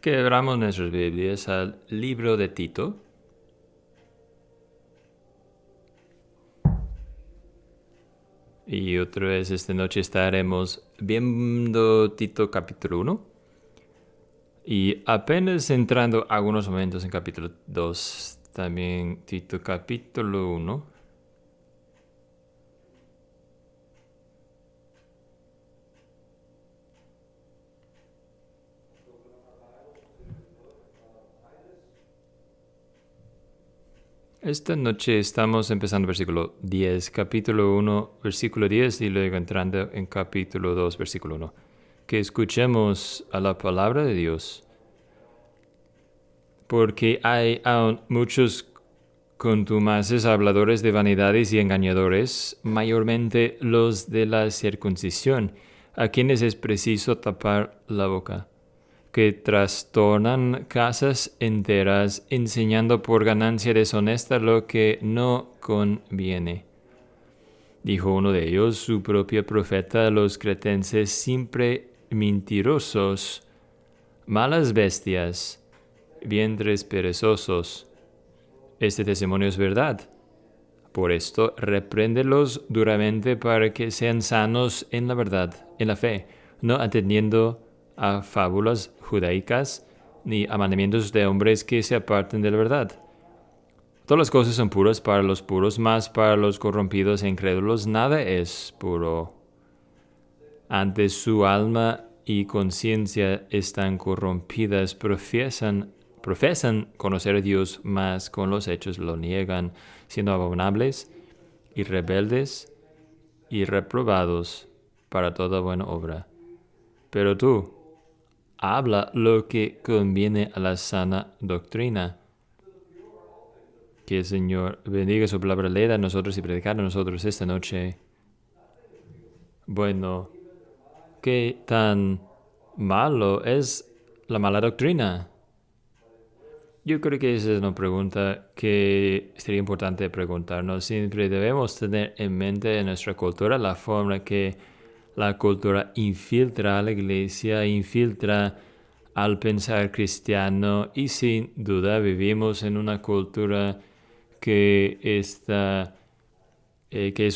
Que abramos nuestras Biblias al libro de Tito. Y otra vez esta noche estaremos viendo Tito capítulo 1. Y apenas entrando algunos momentos en capítulo 2. También Tito capítulo 1. Esta noche estamos empezando versículo 10, capítulo 1, versículo 10 y luego entrando en capítulo 2, versículo 1. Que escuchemos a la palabra de Dios, porque hay aún muchos contumaces, habladores de vanidades y engañadores, mayormente los de la circuncisión, a quienes es preciso tapar la boca, que trastornan casas enteras, enseñando por ganancia deshonesta lo que no conviene. Dijo uno de ellos, su propio profeta, a los cretenses, siempre mentirosos, malas bestias, vientres perezosos. Este testimonio es verdad. Por esto, repréndelos duramente para que sean sanos en la verdad, en la fe, no atendiendo a fábulas judaicas ni a mandamientos de hombres que se aparten de la verdad. Todas las cosas son puras para los puros, mas para los corrompidos e incrédulos nada es puro. Antes su alma y conciencia están corrompidas, profesan conocer a Dios, mas con los hechos lo niegan, siendo abominables y rebeldes y reprobados para toda buena obra. Pero tú, habla lo que conviene a la sana doctrina. Que el Señor bendiga su palabra, leer a nosotros y predicar a nosotros esta noche. Bueno, ¿qué tan malo es la mala doctrina? Yo creo que esa es una pregunta que sería importante preguntarnos. Siempre debemos tener en mente en nuestra cultura la forma que la cultura infiltra a la iglesia, infiltra al pensar cristiano, y sin duda vivimos en una cultura que es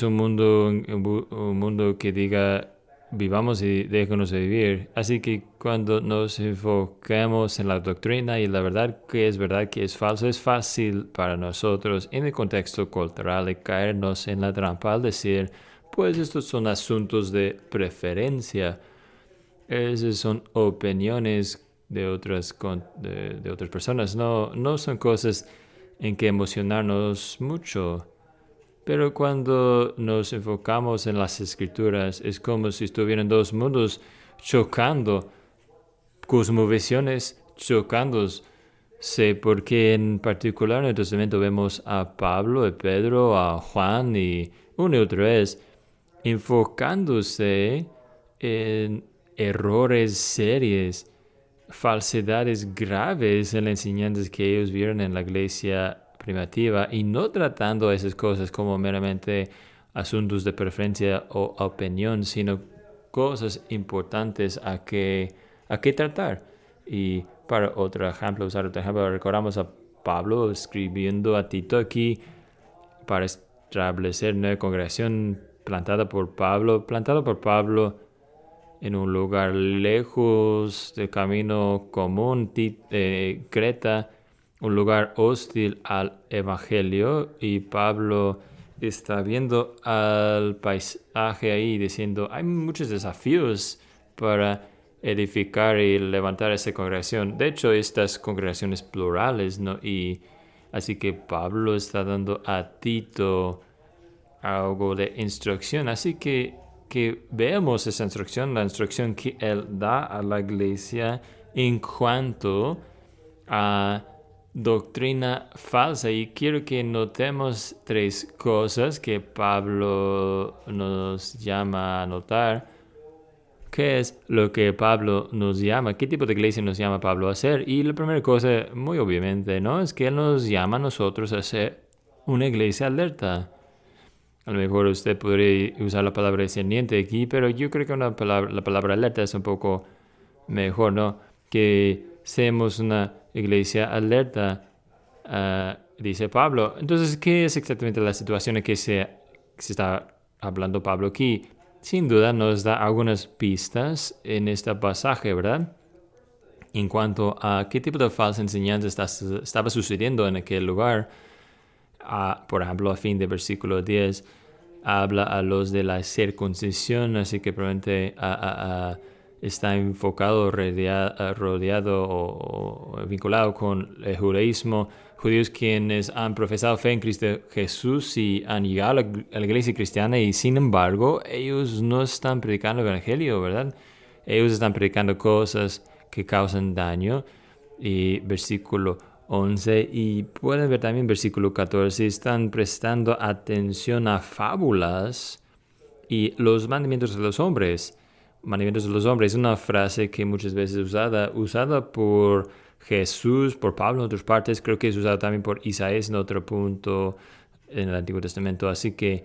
un mundo que diga vivamos y déjanos vivir. Así que cuando nos enfocamos en la doctrina y la verdad, que es verdad, que es falso, es fácil para nosotros en el contexto cultural de caernos en la trampa al decir, pues estos son asuntos de preferencia. Esas son opiniones de otras personas. No son cosas en que emocionarnos mucho. Pero cuando nos enfocamos en las escrituras, es como si estuvieran dos mundos chocando, cosmovisiones chocándose, porque en particular en el Testamento vemos a Pablo, a Pedro, a Juan y una y otra vez enfocándose en errores serios, falsedades graves en las enseñanzas que ellos vieron en la iglesia primitiva, y no tratando esas cosas como meramente asuntos de preferencia o opinión, sino cosas importantes a que tratar. Y para usar otro ejemplo, recordamos a Pablo escribiendo a Tito aquí para establecer una congregación plantado por Pablo en un lugar lejos del camino común, Creta, un lugar hostil al evangelio, y Pablo está viendo al paisaje ahí diciendo, hay muchos desafíos para edificar y levantar esta congregación. De hecho, estas congregaciones plurales, ¿no? Y así que Pablo está dando a Tito algo de instrucción. Así que veamos esa instrucción, la instrucción que él da a la iglesia en cuanto a doctrina falsa. Y quiero que notemos tres cosas que Pablo nos llama a notar. ¿Qué es lo que Pablo nos llama? ¿Qué tipo de iglesia nos llama Pablo a hacer? Y la primera cosa, muy obviamente, ¿no?, es que él nos llama a nosotros a ser una iglesia alerta. A lo mejor usted podría usar la palabra discerniente aquí, pero yo creo que la palabra alerta es un poco mejor, ¿no? Que seamos una iglesia alerta, dice Pablo. Entonces, ¿qué es exactamente la situación en que se está hablando Pablo aquí? Sin duda nos da algunas pistas en este pasaje, ¿verdad? En cuanto a qué tipo de falsa enseñanza estaba sucediendo en aquel lugar. Por ejemplo, a fin de versículo 10, habla a los de la circuncisión, así que probablemente está enfocado, rodeado o vinculado con el judaísmo. Judíos quienes han profesado fe en Cristo Jesús y han llegado a la iglesia cristiana y sin embargo ellos no están predicando el evangelio, ¿verdad? Ellos están predicando cosas que causan daño. Y versículo 11, y pueden ver también versículo 14, están prestando atención a fábulas y los mandamientos de los hombres. Mandamientos de los hombres es una frase que muchas veces es usada por Jesús, por Pablo en otras partes, creo que es usada también por Isaías en otro punto en el Antiguo Testamento. Así que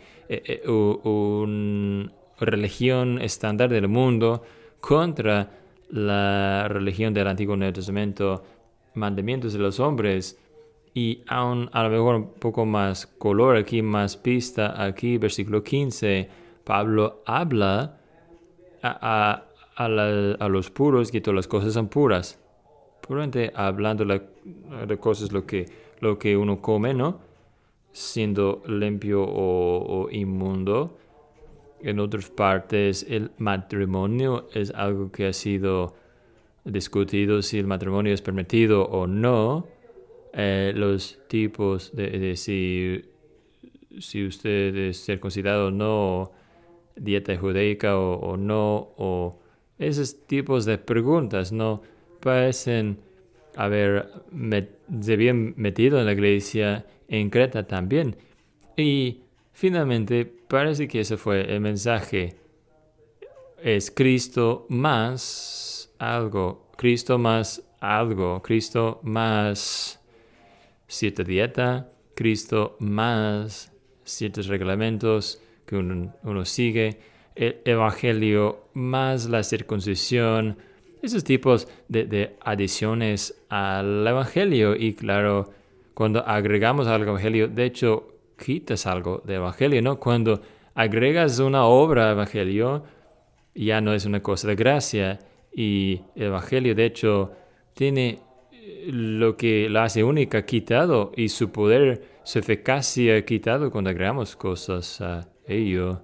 una religión estándar del mundo contra la religión del Antiguo Nuevo Testamento, mandamientos de los hombres, y aún a lo mejor un poco más color aquí, más pista aquí, versículo 15, Pablo habla a los puros que todas las cosas son puras. Puramente hablando de cosas lo que uno come, ¿no? Siendo limpio o inmundo. En otras partes, el matrimonio es algo que ha sido discutido si el matrimonio es permitido o no. Los tipos de si usted es circuncidado o no, dieta judaica o no, o esos tipos de preguntas no parecen se habían metido en la iglesia en Creta también. Y finalmente parece que ese fue el mensaje. Es Cristo más algo, Cristo más algo, Cristo más cierta dieta, Cristo más ciertos reglamentos que uno sigue, el evangelio más la circuncisión, esos tipos de adiciones al evangelio. Y claro, cuando agregamos al evangelio, de hecho, quitas algo de evangelio, ¿no? Cuando agregas una obra al evangelio, ya no es una cosa de gracia. Y el evangelio, de hecho, tiene lo que la hace única quitado y su poder, su eficacia quitado cuando agregamos cosas a ello.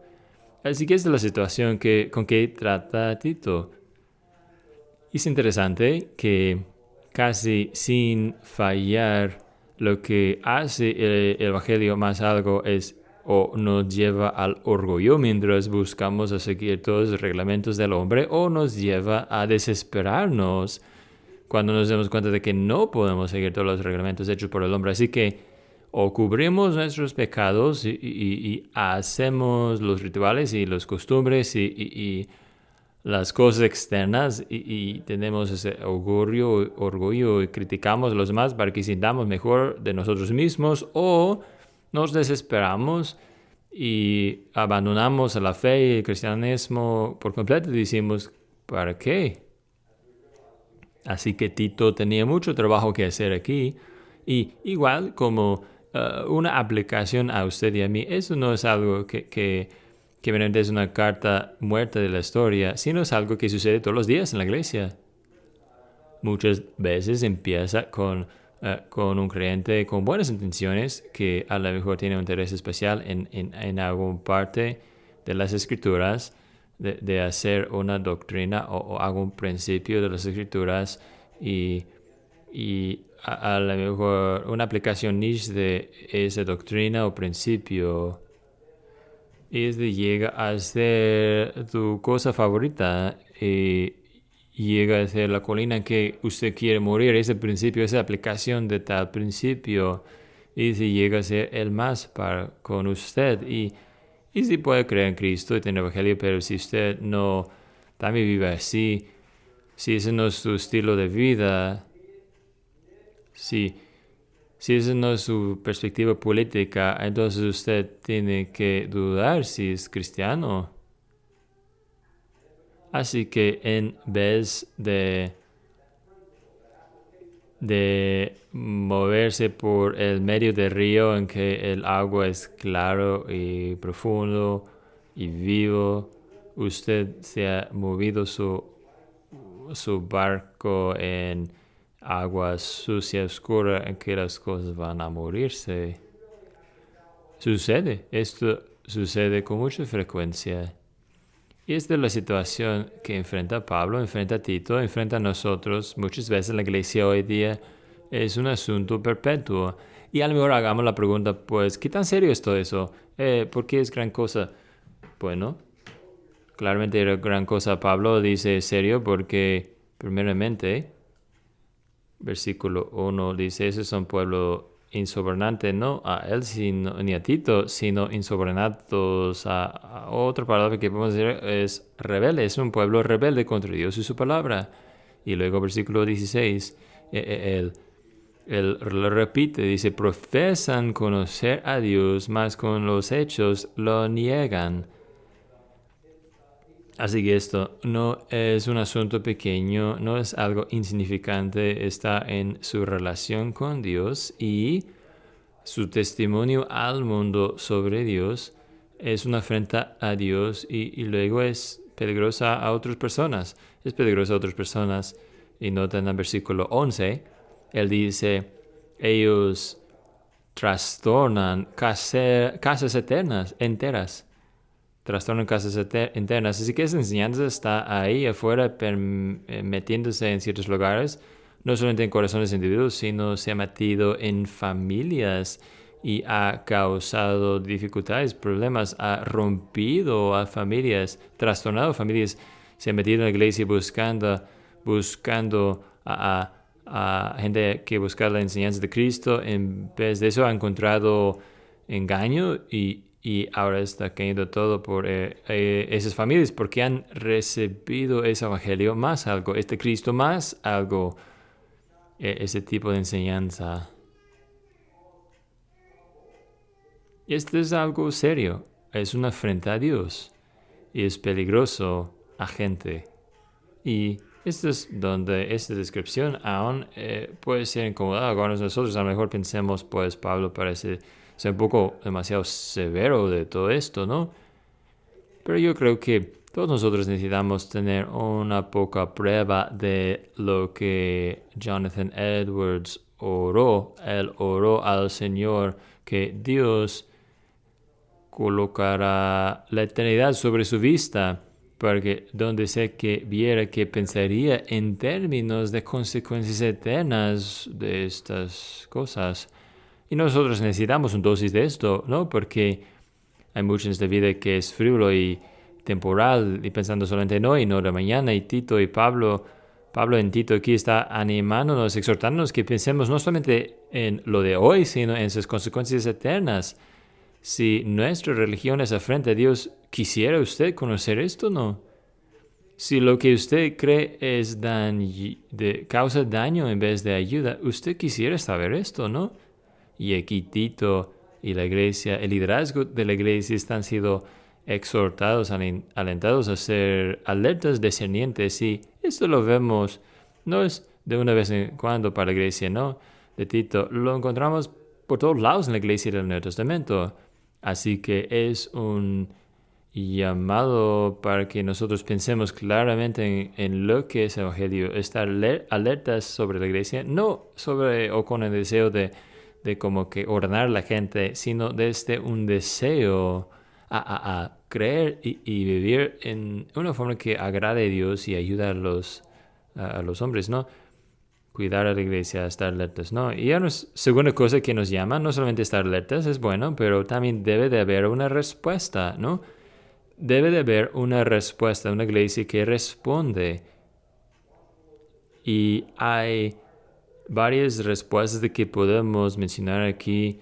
Así que esta es la situación con que trata Tito. Y es interesante que casi sin fallar lo que hace el Evangelio más algo es o nos lleva al orgullo mientras buscamos a seguir todos los reglamentos del hombre, o nos lleva a desesperarnos cuando nos damos cuenta de que no podemos seguir todos los reglamentos hechos por el hombre. Así que o cubrimos nuestros pecados y hacemos los rituales y las costumbres y las cosas externas y tenemos ese orgullo y criticamos a los demás para que sintamos mejor de nosotros mismos, o nos desesperamos y abandonamos la fe y el cristianismo por completo y decimos, ¿para qué? Así que Tito tenía mucho trabajo que hacer aquí, y igual como una aplicación a usted y a mí, eso no es algo que realmente es una carta muerta de la historia, sino es algo que sucede todos los días en la iglesia. Muchas veces empieza con un creyente con buenas intenciones que a lo mejor tiene un interés especial en alguna parte de las escrituras, de hacer una doctrina o algún principio de las escrituras, y a lo mejor una aplicación niche de esa doctrina o principio es de llega a ser tu cosa favorita y llega a ser la colina en que usted quiere morir, ese principio, esa aplicación de tal principio, y si llega a ser el más con usted. Y si puede creer en Cristo y tener evangelio, pero si usted no también vive así, si ese no es su estilo de vida, si esa no es su perspectiva política, entonces usted tiene que dudar si es cristiano. Así que en vez de de moverse por el medio del río en que el agua es claro y profundo y vivo. Usted se ha movido su barco en agua sucia, oscura, en que las cosas van a morirse. Esto sucede con mucha frecuencia. Y esta es la situación que enfrenta Pablo, enfrenta Tito, enfrenta a nosotros. Muchas veces la iglesia hoy día es un asunto perpetuo. Y a lo mejor hagamos la pregunta, pues, ¿qué tan serio es todo eso? ¿Por qué es gran cosa? Bueno, claramente era gran cosa. Pablo dice serio porque, primeramente, versículo 1 dice, ese es un pueblo insobornante, no a él ni a Tito, sino insobornados a otra palabra que podemos decir es rebelde, es un pueblo rebelde contra Dios y su palabra. Y luego versículo 16, él lo repite, dice, profesan conocer a Dios, mas con los hechos lo niegan. Así que esto no es un asunto pequeño, no es algo insignificante, está en su relación con Dios y su testimonio al mundo sobre Dios es una afrenta a Dios y luego es peligrosa a otras personas. Es peligrosa a otras personas. Y nota en el versículo 11, él dice, ellos trastornan casas enteras. Trastornan casas internas. Así que esa enseñanza está ahí afuera metiéndose en ciertos lugares, no solamente en corazones de individuos, sino se ha metido en familias y ha causado dificultades, problemas, ha rompido a familias, trastornado a familias, se ha metido en la iglesia buscando a gente que busca la enseñanza de Cristo. En vez de eso ha encontrado engaño y ahora está cayendo todo por esas familias porque han recibido ese evangelio más algo, este Cristo más algo, ese tipo de enseñanza. Y esto es algo serio, es una afrenta a Dios y es peligroso a gente. Y esto es donde esta descripción aún puede ser incomodada. Algunos de nosotros a lo mejor pensemos, pues Pablo parece ser un poco demasiado severo de todo esto, ¿no? Pero yo creo que todos nosotros necesitamos tener una poca prueba de lo que Jonathan Edwards oró. Él oró al Señor que Dios colocará la eternidad sobre su vista, para que donde sea que viera que pensaría en términos de consecuencias eternas de estas cosas. Y nosotros necesitamos un dosis de esto, ¿no? Porque hay mucho en esta vida que es frívolo y temporal y pensando solamente en hoy, no de mañana. Y Tito y Pablo en Tito aquí está animándonos, exhortándonos que pensemos no solamente en lo de hoy, sino en sus consecuencias eternas. Si nuestra religión es afrenta a Dios, ¿quisiera usted conocer esto o no? Si lo que usted cree es causa daño en vez de ayuda, usted quisiera saber esto, ¿no? Y aquí Tito y la iglesia, el liderazgo de la iglesia están siendo exhortados, alentados a ser alertas, discernientes. Y esto lo vemos, no es de una vez en cuando para la iglesia, ¿no? De Tito, lo encontramos por todos lados en la iglesia del Nuevo Testamento. Así que es un llamado para que nosotros pensemos claramente en lo que es el Evangelio, estar alertas sobre la iglesia, no sobre o con el deseo de como que ordenar a la gente, sino desde un deseo a creer y vivir en una forma que agrade a Dios y ayuda a los hombres, ¿no? Cuidar a la iglesia, estar alertas, ¿no? Y una segunda cosa que nos llama, no solamente estar alertas es bueno, pero también debe de haber una respuesta, ¿no? Debe de haber una respuesta, una iglesia que responde. Y hay varias respuestas de que podemos mencionar aquí,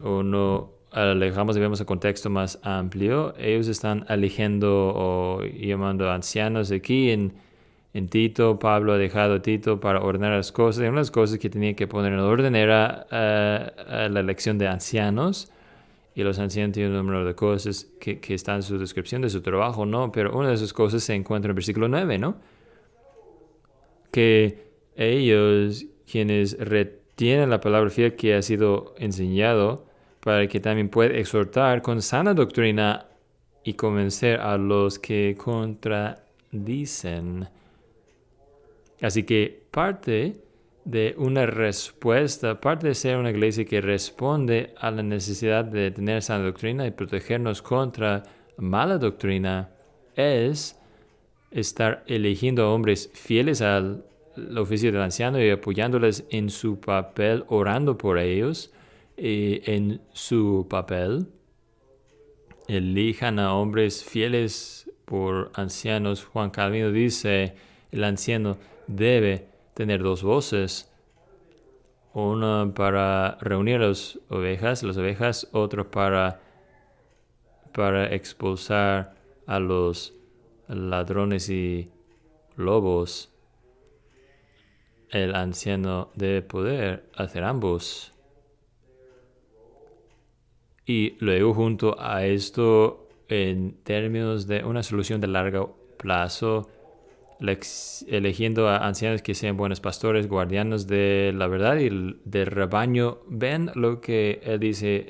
o no alejamos y vemos el contexto más amplio. Ellos están eligiendo o llamando a ancianos aquí en Tito. Pablo ha dejado a Tito para ordenar las cosas. Y una de las cosas que tenía que poner en orden era la elección de ancianos. Y los ancianos tienen un número de cosas que están en su descripción de su trabajo, ¿no? Pero una de esas cosas se encuentra en el versículo 9, ¿no? Que ellos quienes retienen la palabra fiel que ha sido enseñado, para que también pueda exhortar con sana doctrina y convencer a los que contradicen. Así que parte de una respuesta, parte de ser una iglesia que responde a la necesidad de tener sana doctrina y protegernos contra mala doctrina, es estar eligiendo a hombres fieles al oficio del anciano y apoyándoles en su papel, orando por ellos en su papel. Elijan a hombres fieles por ancianos. Juan Calvino dice, el anciano debe tener dos voces, una para reunir las ovejas, otra para expulsar a los ladrones y lobos. El anciano debe poder hacer ambos. Y luego, junto a esto, en términos de una solución de largo plazo, eligiendo a ancianos que sean buenos pastores, guardianes de la verdad y del rebaño. Ven lo que él dice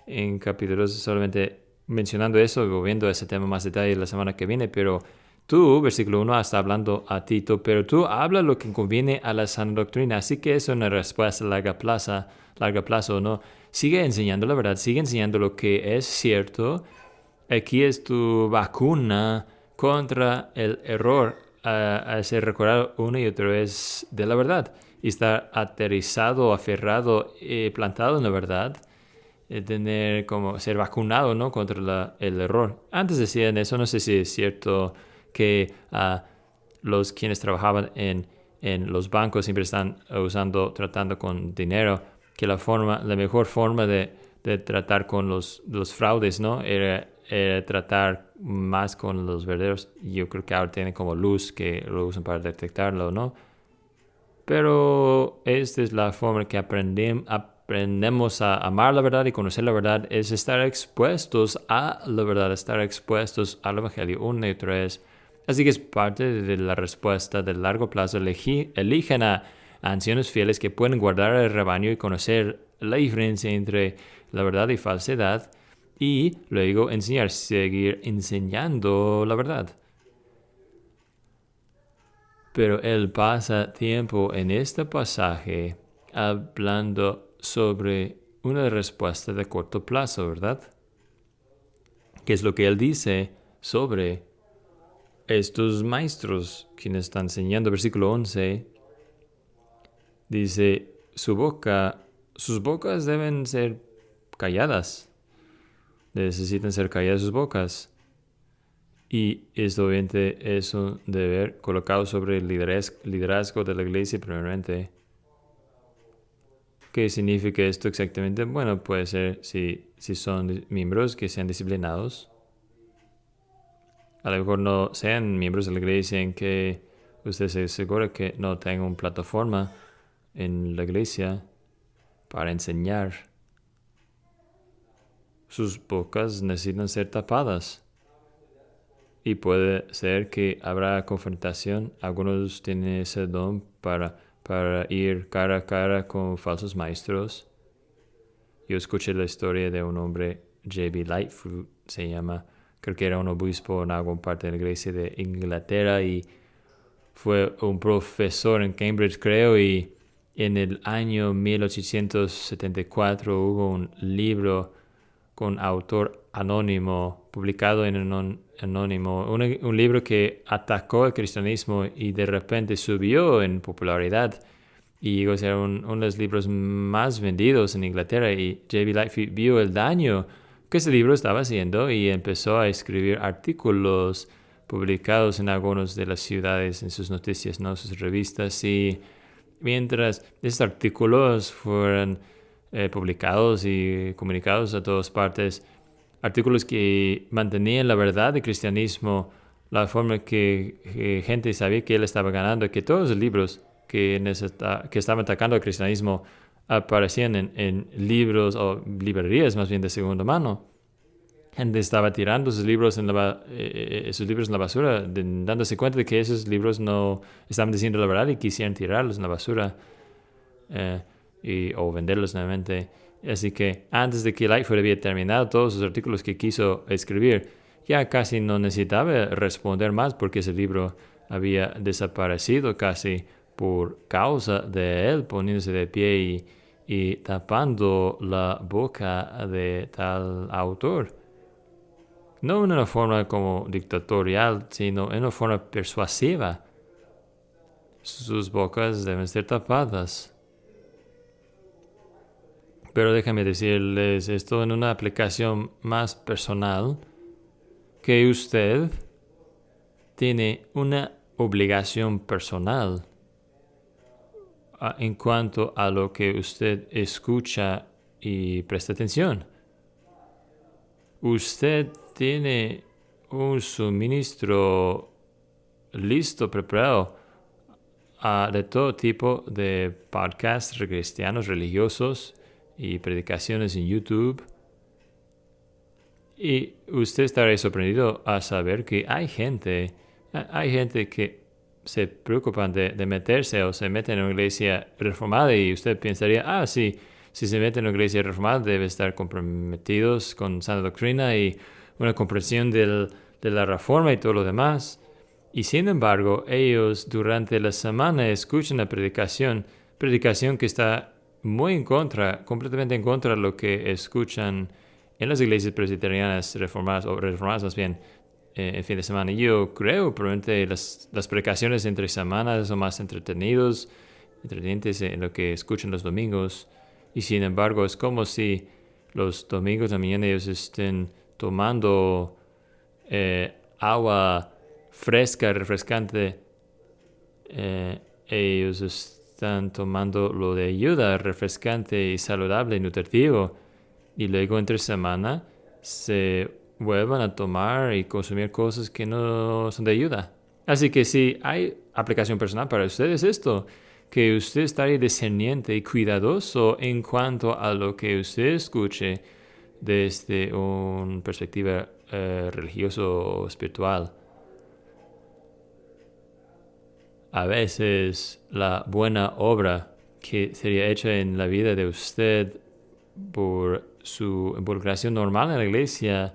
en capítulos, solamente mencionando eso y viendo ese tema más detalle la semana que viene. Pero tú, versículo 1, está hablando a Tito, pero tú habla lo que conviene a la sana doctrina. Así que es una respuesta a largo plazo, ¿no? Sigue enseñando la verdad, sigue enseñando lo que es cierto. Aquí es tu vacuna contra el error, a ser recordado una y otra vez de la verdad y estar aterrizado, aferrado, plantado en la verdad, tener como ser vacunado, ¿no?, contra el error. Antes decían eso, no sé si es cierto que los quienes trabajaban en los bancos siempre están tratando con dinero, que la mejor forma de tratar con los fraudes, ¿no?, era tratar más con los verdaderos. Yo creo que ahora tienen como luz que lo usan para detectarlo, ¿no? Pero esta es la forma que aprendemos a amar la verdad y conocer la verdad, es estar expuestos a la verdad, estar expuestos al Evangelio una y otra vez. Así que es parte de la respuesta de largo plazo. Eligen a ancianos fieles que pueden guardar el rebaño y conocer la diferencia entre la verdad y falsedad, y luego seguir enseñando la verdad. Pero él pasa tiempo en este pasaje hablando sobre una respuesta de corto plazo, ¿verdad? ¿Qué es lo que él dice sobre estos maestros quienes están enseñando? Versículo 11 dice, sus bocas deben ser calladas. Necesitan ser calladas sus bocas. Y esto obviamente es un deber colocado sobre el liderazgo de la iglesia primeramente. ¿Qué significa esto exactamente? Bueno, puede ser si son miembros que sean disciplinados. A lo mejor no sean miembros de la iglesia en que usted se asegura que no tenga una plataforma en la iglesia para enseñar. Sus bocas necesitan ser tapadas. Y puede ser que habrá confrontación. Algunos tienen ese don para ir cara a cara con falsos maestros. Yo escuché la historia de un hombre, J.B. Lightfoot se llama, creo que era un obispo en alguna parte de la iglesia de Inglaterra y fue un profesor en Cambridge, creo, y en el año 1874 hubo un libro con autor anónimo, publicado en un anónimo, un libro que atacó el cristianismo y de repente subió en popularidad y llegó a ser uno de los libros más vendidos en Inglaterra, y J.B. Lightfoot vio el daño que ese libro estaba haciendo y empezó a escribir artículos publicados en algunas de las ciudades, en sus noticias, ¿no?, sus revistas, y mientras estos artículos fueron publicados y comunicados a todas partes, artículos que mantenían la verdad del cristianismo, la forma que gente sabía que él estaba ganando, que todos los libros que estaban atacando al cristianismo aparecían en libros o librerías más bien de segunda mano. Gente estaba tirando sus libros en la basura, dándose cuenta de que esos libros no estaban diciendo la verdad y quisieran tirarlos en la basura. o venderlos nuevamente. Así que antes de que Lightfoot había terminado todos los artículos que quiso escribir, ya casi no necesitaba responder más porque ese libro había desaparecido casi por causa de él poniéndose de pie y tapando la boca de tal autor. No en una forma como dictatorial, sino en una forma persuasiva. Sus bocas deben ser tapadas. Pero déjame decirles esto en una aplicación más personal, que usted tiene una obligación personal en cuanto a lo que usted escucha y presta atención. Usted tiene un suministro listo, preparado de todo tipo de podcasts cristianos, religiosos y predicaciones en YouTube. Y usted estará sorprendido a saber que hay gente que se preocupan de meterse o se meten en una iglesia reformada y usted pensaría, sí, si se mete en una iglesia reformada debe estar comprometidos con sana doctrina y una comprensión de la reforma y todo lo demás. Y sin embargo, ellos durante la semana escuchan la predicación que está muy completamente en contra de lo que escuchan en las iglesias presbiterianas reformadas, o reformadas más bien, en fin de semana. Yo creo, probablemente las predicaciones entre semanas son más entretenientes en lo que escuchan los domingos. Y sin embargo, es como si los domingos de la mañana ellos estén tomando agua fresca, refrescante. Ellos están tomando lo de ayuda, refrescante y saludable y nutritivo. Y luego entre semana se vuelvan a tomar y consumir cosas que no son de ayuda. Así que si hay aplicación personal para ustedes esto, que usted estará discerniente y cuidadoso en cuanto a lo que usted escuche desde una perspectiva religioso o espiritual. A veces la buena obra que sería hecha en la vida de usted por su involucración normal en la iglesia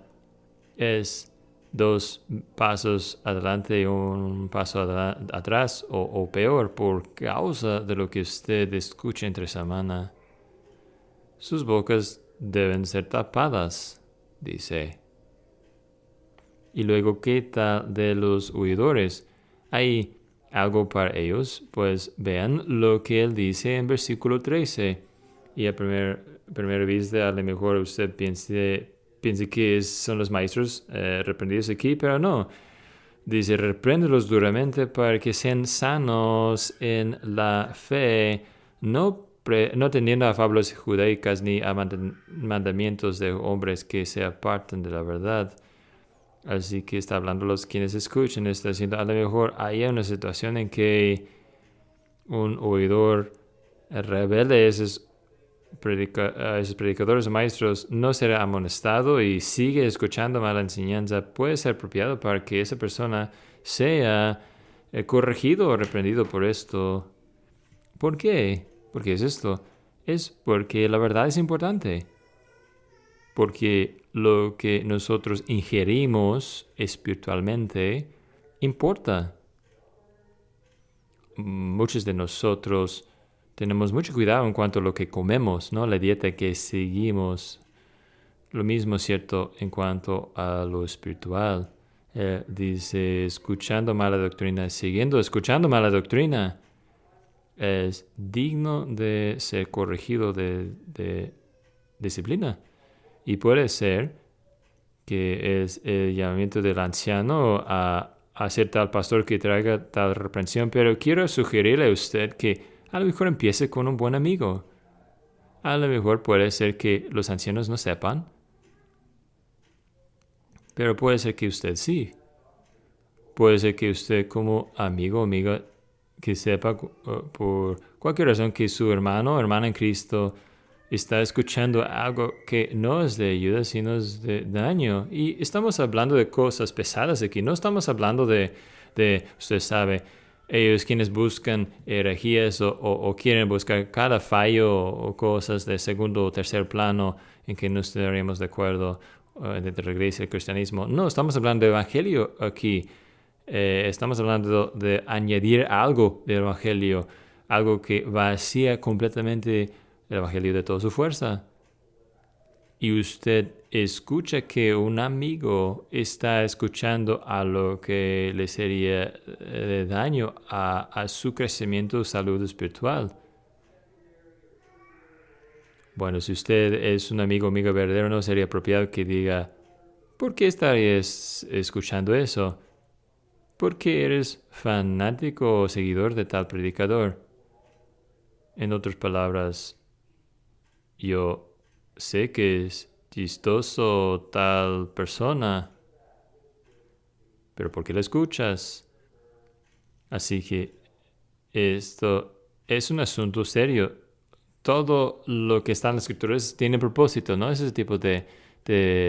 es 2 pasos adelante y un paso atrás o peor por causa de lo que usted escucha entre semana. Sus bocas deben ser tapadas, dice. Y luego, ¿qué tal de los huidores? ¿Hay algo para ellos? Pues vean lo que él dice en versículo 13. Y a primera vista, a lo mejor usted piense que son los maestros reprendidos aquí, pero no. Dice, repréndelos duramente para que sean sanos en la fe, no teniendo a fábulas judaicas ni a mandamientos de hombres que se apartan de la verdad. Así que está hablando los quienes escuchan, está diciendo, a lo mejor hay una situación en que un oidor rebelde, esos predicadores o maestros, no será amonestado y sigue escuchando mala enseñanza, puede ser apropiado para que esa persona sea corregido o reprendido por esto. ¿Por qué? ¿Por qué es esto? Es porque la verdad es importante. Porque lo que nosotros ingerimos espiritualmente importa. Muchos de nosotros tenemos mucho cuidado en cuanto a lo que comemos, ¿no? La dieta que seguimos. Lo mismo es cierto en cuanto a lo espiritual. Dice, escuchando mala doctrina, escuchando mala doctrina, es digno de ser corregido de disciplina. Y puede ser que es el llamamiento del anciano a ser tal pastor que traiga tal reprensión, pero quiero sugerirle a usted que a lo mejor empiece con un buen amigo. A lo mejor puede ser que los ancianos no sepan, pero puede ser que usted sí. Puede ser que usted como amigo o amiga que sepa por cualquier razón que su hermano o hermana en Cristo está escuchando algo que no es de ayuda, sino es de daño. Y estamos hablando de cosas pesadas aquí. No estamos hablando de usted sabe, ellos quienes buscan herejías o quieren buscar cada fallo o cosas de segundo o tercer plano en que no estaríamos de acuerdo dentro de la iglesia y el cristianismo. No, estamos hablando de evangelio aquí. Estamos hablando de añadir algo del evangelio, algo que vacía completamente el evangelio de toda su fuerza. Y usted escucha que un amigo está escuchando a lo que le sería de daño a su crecimiento o salud espiritual. Bueno, si usted es un amigo verdadero, no sería apropiado que diga, ¿por qué estarías escuchando eso? ¿Por qué eres fanático o seguidor de tal predicador? En otras palabras, yo sé que es chistoso tal persona, pero ¿por qué la escuchas? Así que esto es un asunto serio. Todo lo que está en las escrituras tiene propósito, ¿no? Es ese tipo de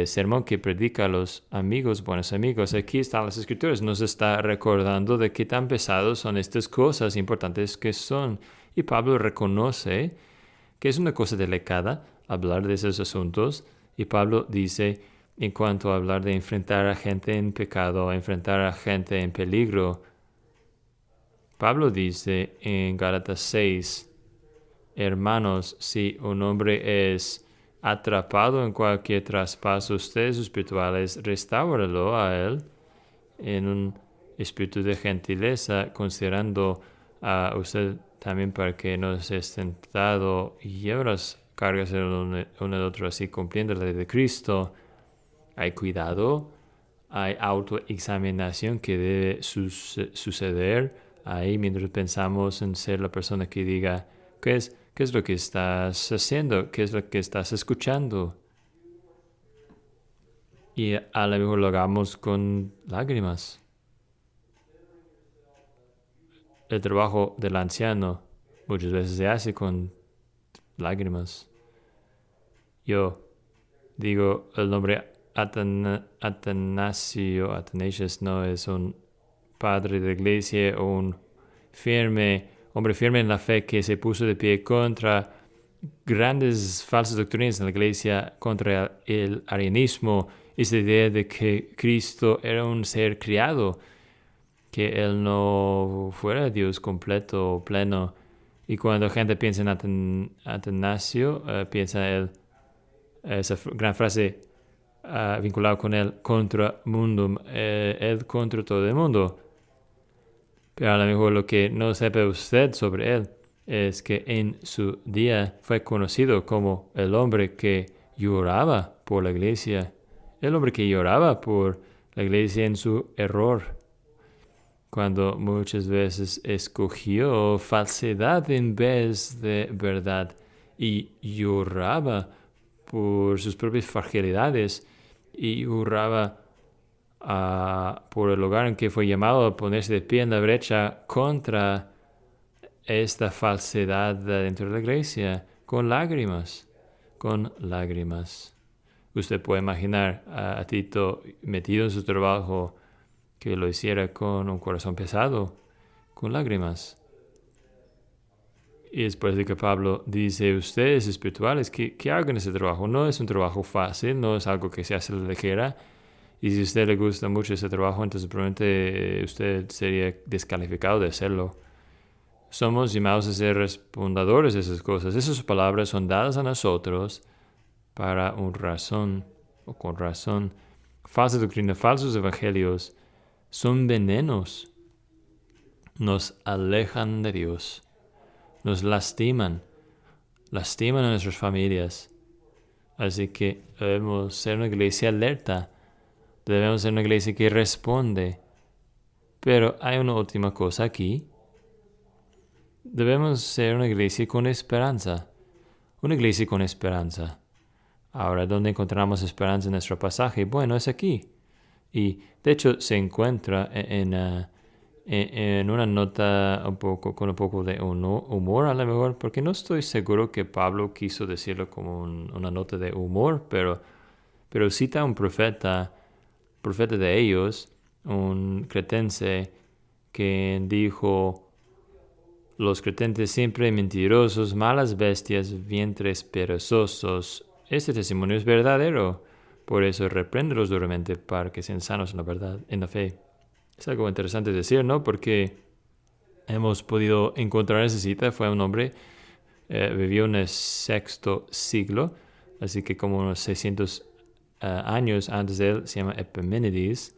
sermón que predica a los amigos, buenos amigos. Aquí están las escrituras, nos está recordando de qué tan pesados son estas cosas importantes que son. Y Pablo reconoce que es una cosa delicada hablar de esos asuntos. Y Pablo dice, en cuanto a hablar de enfrentar a gente en pecado, enfrentar a gente en peligro, Pablo dice en Gálatas 6, hermanos, si un hombre es atrapado en cualquier traspaso de ustedes espirituales, restáurelo a él en un espíritu de gentileza, considerando a usted también para que no sea tentado y lleve las cargas de uno del otro, así cumpliendo la ley de Cristo. Hay cuidado, hay autoexaminación que debe suceder ahí mientras pensamos en ser la persona que diga, ¿qué es lo que estás haciendo? ¿Qué es lo que estás escuchando? Y a lo mejor lo hagamos con lágrimas. El trabajo del anciano muchas veces se hace con lágrimas. Yo digo el nombre Athanasius no es un padre de la iglesia o un hombre firme en la fe que se puso de pie contra grandes falsas doctrinas en la iglesia, contra el arianismo, esa idea de que Cristo era un ser criado, que Él no fuera Dios completo o pleno. Y cuando la gente piensa en Atanasio, piensa él, esa gran frase vinculada con él, contra mundum, él contra todo el mundo. Pero a lo mejor lo que no sepa usted sobre él es que en su día fue conocido como el hombre que lloraba por la iglesia, el hombre que lloraba por la iglesia en su error, cuando muchas veces escogió falsedad en vez de verdad y lloraba por sus propias fragilidades y lloraba por el lugar en que fue llamado a ponerse de pie en la brecha contra esta falsedad dentro de la iglesia, con lágrimas, con lágrimas. Usted puede imaginar a Tito metido en su trabajo, que lo hiciera con un corazón pesado, con lágrimas. Y después de que Pablo dice, ustedes espirituales, que hagan ese trabajo. No es un trabajo fácil, no es algo que se hace a la ligera. Y si a usted le gusta mucho ese trabajo, entonces probablemente usted sería descalificado de hacerlo. Somos llamados a ser respondedores de esas cosas. Esas palabras son dadas a nosotros para una razón o con razón. Falsa doctrina, falsos evangelios son venenos. Nos alejan de Dios. Nos lastiman a nuestras familias. Así que debemos ser una iglesia alerta. Debemos ser una iglesia que responde. Pero hay una última cosa aquí. Debemos ser una iglesia con esperanza. Una iglesia con esperanza. Ahora, ¿dónde encontramos esperanza en nuestro pasaje? Bueno, es aquí. Y de hecho se encuentra en una nota con un poco de humor a lo mejor, porque no estoy seguro que Pablo quiso decirlo como una nota de humor, pero cita a un profeta de ellos, un cretense, que dijo: los creyentes siempre mentirosos, malas bestias, vientres perezosos. Este testimonio es verdadero. Por eso repréndelos duramente para que sean sanos en la verdad, en la fe. Es algo interesante decir, ¿no? Porque hemos podido encontrar esa cita. Fue un hombre, vivió en el sexto siglo, así que como unos 600 años antes de él. Se llama Epimenides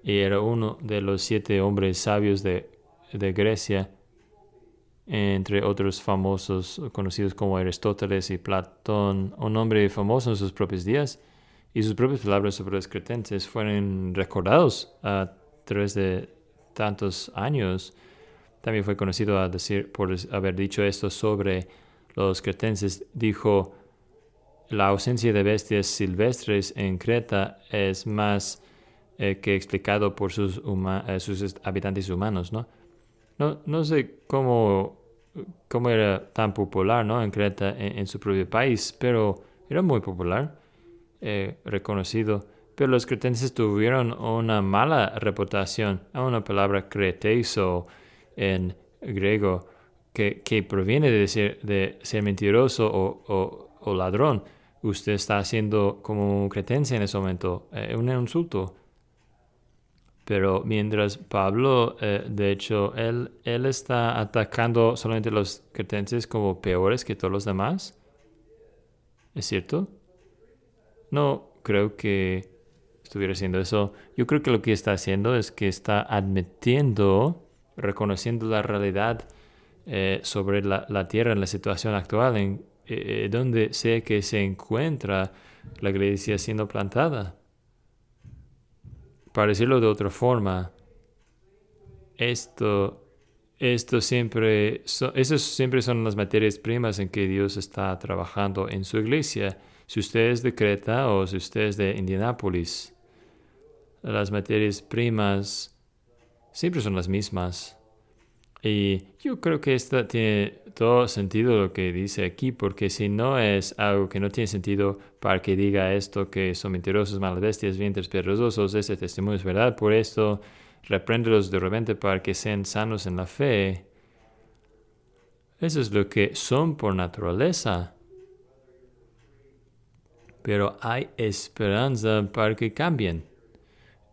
y era uno de los 7 hombres sabios de Grecia, entre otros famosos conocidos como Aristóteles y Platón, un hombre famoso en sus propios días, y sus propias palabras sobre los creyentes fueron recordados a través de tantos años. También fue conocido por haber dicho esto sobre los cretenses. Dijo: la ausencia de bestias silvestres en Creta es más que explicado por sus habitantes humanos, ¿no? No sé cómo era tan popular, ¿no?, en Creta, en su propio país, pero era muy popular, reconocido. Pero los cretenses tuvieron una mala reputación. Hay una palabra creteiso en griego que proviene de ser mentiroso o ladrón. Usted está haciendo como un cretense en ese momento, un insulto. Pero mientras Pablo, de hecho, él está atacando solamente a los cretenses como peores que todos los demás. ¿Es cierto? No creo que estuviera haciendo eso. Yo creo que lo que está haciendo es que está admitiendo, reconociendo la realidad sobre la tierra en la situación actual, en donde sé que se encuentra la iglesia siendo plantada. Para decirlo de otra forma, esos siempre son las materias primas en que Dios está trabajando en su iglesia. Si usted es de Creta o si usted es de Indianápolis, las materias primas siempre son las mismas. Y yo creo que esto tiene todo sentido lo que dice aquí, porque si no es algo que no tiene sentido para que diga esto, que son mentirosos, malas bestias, vientres perezosos, ese testimonio es verdad. Por esto, repréndelos de repente para que sean sanos en la fe. Eso es lo que son por naturaleza. Pero hay esperanza para que cambien.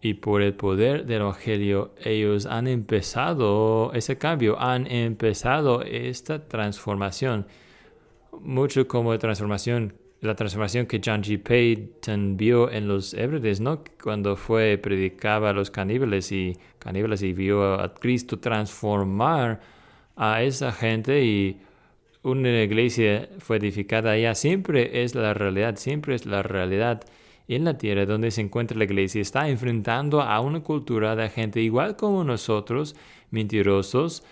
Y por el poder del Evangelio, ellos han empezado ese cambio, han empezado esta transformación. Mucho como la transformación que John G. Paton vio en los Hébrides, ¿no? Cuando predicaba a los caníbales y vio a Cristo transformar a esa gente y una iglesia fue edificada allá. Siempre es la realidad en la tierra donde se encuentra la iglesia. Está enfrentando a una cultura de gente igual como nosotros, mentirosos,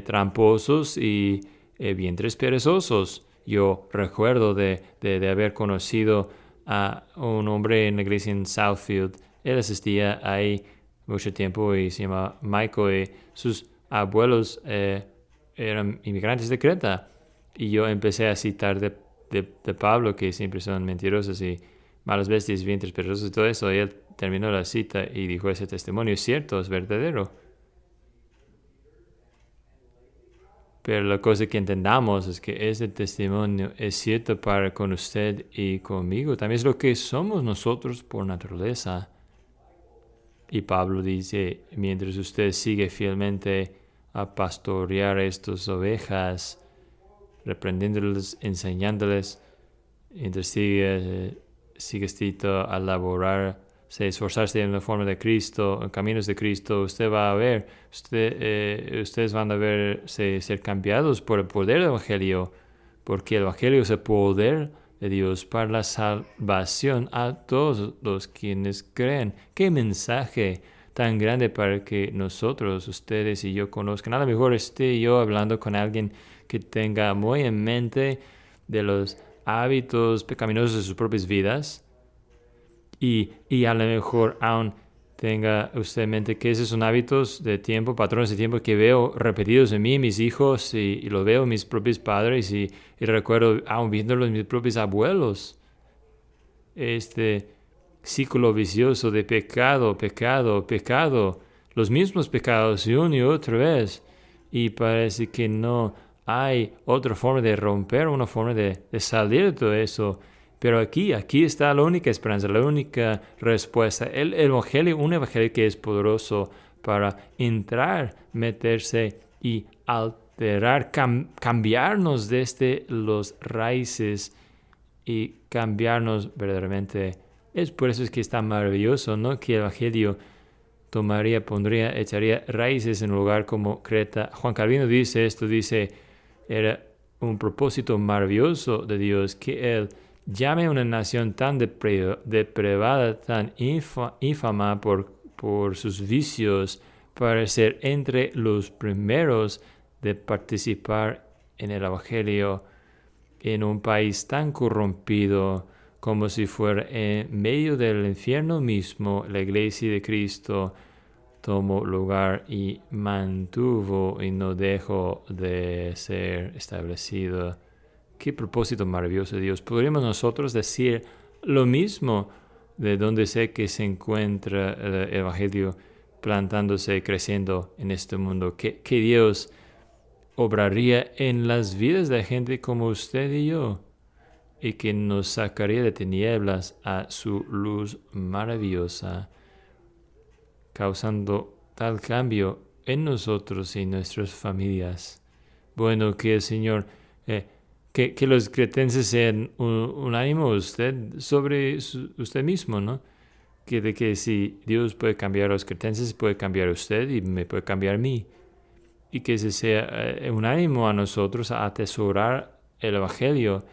tramposos y vientres perezosos. Yo recuerdo de haber conocido a un hombre en la iglesia en Southfield. Él asistía ahí mucho tiempo y se llama Michael. Y sus abuelos eran inmigrantes de Creta. Y yo empecé a citar de Pablo, que siempre son mentirosos y malas bestias, vientres perezosos y todo eso. Y él terminó la cita y dijo: ese testimonio es cierto, es verdadero. Pero la cosa que entendamos es que ese testimonio es cierto con usted y conmigo. También es lo que somos nosotros por naturaleza. Y Pablo dice: mientras usted sigue fielmente a pastorear estas ovejas, reprendiéndoles, enseñándoles, mientras sigue a laborarse, esforzarse en la forma de Cristo, en caminos de Cristo, usted va a ver, ustedes van a verse ser cambiados por el poder del Evangelio, porque el Evangelio es el poder de Dios para la salvación a todos los quienes creen. ¡Qué mensaje tan grande para que nosotros, ustedes y yo conozcan! A lo mejor esté yo hablando con alguien que tenga muy en mente de los hábitos pecaminosos de sus propias vidas y a lo mejor aún tenga usted en mente que esos son hábitos de tiempo, patrones de tiempo que veo repetidos en mí, mis hijos, y lo veo en mis propios padres y recuerdo aún viéndolo en mis propios abuelos. Este círculo vicioso de pecado, los mismos pecados y una y otra vez. Y parece que no hay otra forma de romper, una forma de salir de todo eso. Pero aquí está la única esperanza, la única respuesta. El evangelio, un evangelio que es poderoso para entrar, meterse y alterar, cambiarnos desde los raíces y cambiarnos verdaderamente. Es por eso es que está maravilloso, ¿no? Que el evangelio echaría raíces en un lugar como Creta. Juan Calvino dice esto, dice, era un propósito maravilloso de Dios que Él llame a una nación tan depravada, tan infama por sus vicios, para ser entre los primeros de participar en el Evangelio en un país tan corrompido como si fuera en medio del infierno mismo. La iglesia de Cristo tomó lugar y mantuvo y no dejó de ser establecido. Qué propósito maravilloso de Dios. ¿Podríamos nosotros decir lo mismo de donde sé que se encuentra el Evangelio plantándose y creciendo en este mundo? Que Dios obraría en las vidas de gente como usted y yo, y que nos sacaría de tinieblas a su luz maravillosa, causando tal cambio en nosotros y nuestras familias. Bueno, que el Señor, que los cretenses sean un ánimo usted sobre usted mismo, ¿no? De que si Dios puede cambiar a los cretenses, puede cambiar a usted y me puede cambiar a mí. Y que ese sea un ánimo a nosotros a atesorar el Evangelio.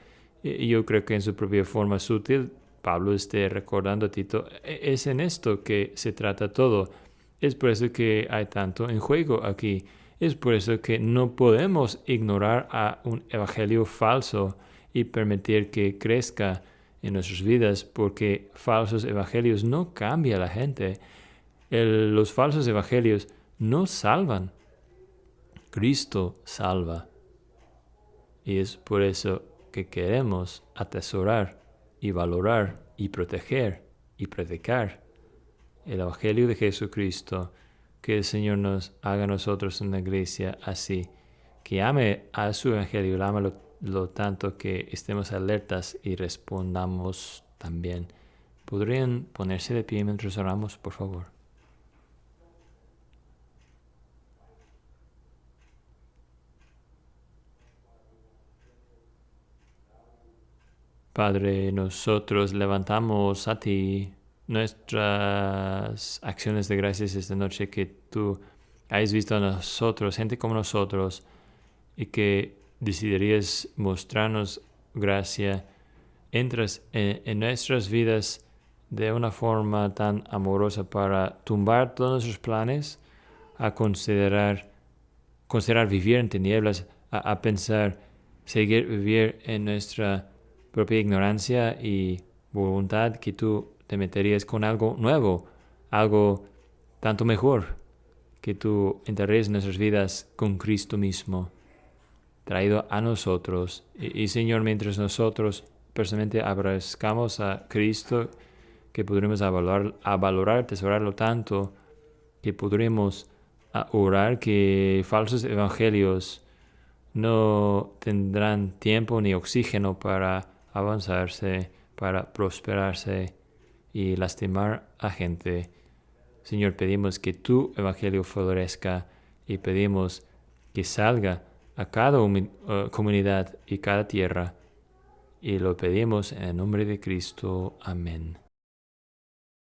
Y yo creo que en su propia forma sutil, Pablo esté recordando a Tito, es en esto que se trata todo. Es por eso que hay tanto en juego aquí. Es por eso que no podemos ignorar a un Evangelio falso y permitir que crezca en nuestras vidas, porque falsos evangelios no cambian a la gente. Los falsos evangelios no salvan. Cristo salva. Y es por eso que queremos atesorar y valorar y proteger y predicar el Evangelio de Jesucristo. Que el Señor nos haga a nosotros una iglesia así, que ame a su Evangelio, ame lo tanto que estemos alertas y respondamos también. ¿Podrían ponerse de pie mientras oramos, por favor? Padre, nosotros levantamos a ti nuestras acciones de gracias esta noche, que tú hayas visto a nosotros, gente como nosotros, y que decidirías mostrarnos gracia. Entras en nuestras vidas de una forma tan amorosa para tumbar todos nuestros planes, a considerar vivir en tinieblas, a pensar seguir vivir en nuestra propia ignorancia y voluntad, que tú te meterías con algo nuevo, algo tanto mejor, que tú enterres nuestras vidas con Cristo mismo, traído a nosotros. Y Señor, mientras nosotros personalmente abrazcamos a Cristo, que podremos valorar, atesorarlo tanto, que podremos orar que falsos evangelios no tendrán tiempo ni oxígeno para avanzarse, para prosperarse y lastimar a gente. Señor, pedimos que tu evangelio florezca y pedimos que salga a cada comunidad y cada tierra. Y lo pedimos en el nombre de Cristo. Amén.